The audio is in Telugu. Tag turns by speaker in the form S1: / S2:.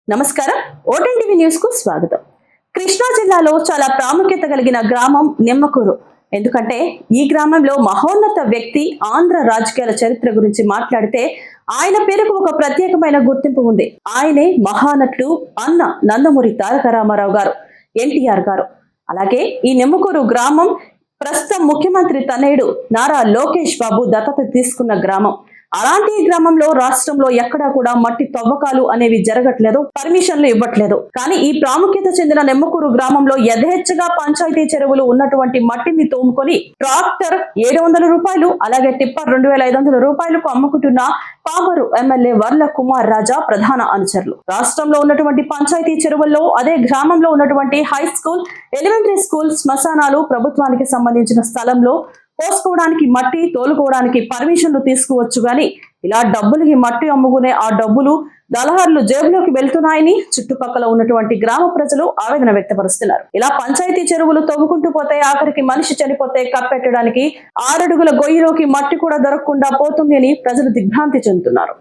S1: నమస్కారం. ఓటెన్ టీవీ న్యూస్ కు స్వాగతం. కృష్ణా జిల్లాలో చాలా ప్రాముఖ్యత కలిగిన గ్రామం నిమ్మకూరు. ఎందుకంటే ఈ గ్రామంలో మహోన్నత వ్యక్తి ఆంధ్ర రాజకీయాల చరిత్ర గురించి మాట్లాడితే ఆయన పేరుకు ఒక ప్రత్యేకమైన గుర్తింపు ఉంది. ఆయనే మహానటుడు అన్న నందమూరి తారక రామారావు గారు, ఎన్టీఆర్ గారు. అలాగే ఈ నిమ్మకూరు గ్రామం ప్రస్తుతం ముఖ్యమంత్రి తనయుడు నారా లోకేష్ బాబు దత్తత తీసుకున్న గ్రామం. అలాంటి గ్రామంలో రాష్ట్రంలో ఎక్కడా కూడా మట్టి తవ్వకాలు అనేవి జరగట్లేదు, పర్మిషన్లు ఇవ్వట్లేదు. కానీ ఈ ప్రాముఖ్యత చెందిన నిమ్మకూరు గ్రామంలో యథేచ్ఛగా పంచాయతీ చెరువులు ఉన్నటువంటి మట్టిని తోముకొని ట్రాక్టర్ 700 రూపాయలు, అలాగే టిప్పర్ 2500 రూపాయలకు అమ్ముకుంటున్న పామరు ఎమ్మెల్యే వర్ల కుమార్ రాజా ప్రధాన అనుచరులు. రాష్ట్రంలో ఉన్నటువంటి పంచాయతీ చెరువుల్లో అదే గ్రామంలో ఉన్నటువంటి హై స్కూల్, ఎలిమెంటరీ స్కూల్, శ్మశానాలు, ప్రభుత్వానికి సంబంధించిన స్థలంలో పోసుకోవడానికి మట్టి తోలుకోవడానికి పర్మిషన్లు తీసుకువచ్చు గాని ఇలా డబ్బులకి మట్టి అమ్ముకునే ఆ డబ్బులు దళారులు జేబులోకి వెళ్తున్నాయని చుట్టుపక్కల ఉన్నటువంటి గ్రామ ప్రజలు ఆవేదన వ్యక్తపరుస్తున్నారు. ఇలా పంచాయతీ చెరువులు తవ్వుకుంటూ పోతే ఆఖరికి మనిషి చనిపోతే కప్పెట్టడానికి 6 అడుగుల గొయ్యిలోకి మట్టి కూడా దొరకకుండా పోతుంది అని ప్రజలు దిగ్భ్రాంతి చెందుతున్నారు.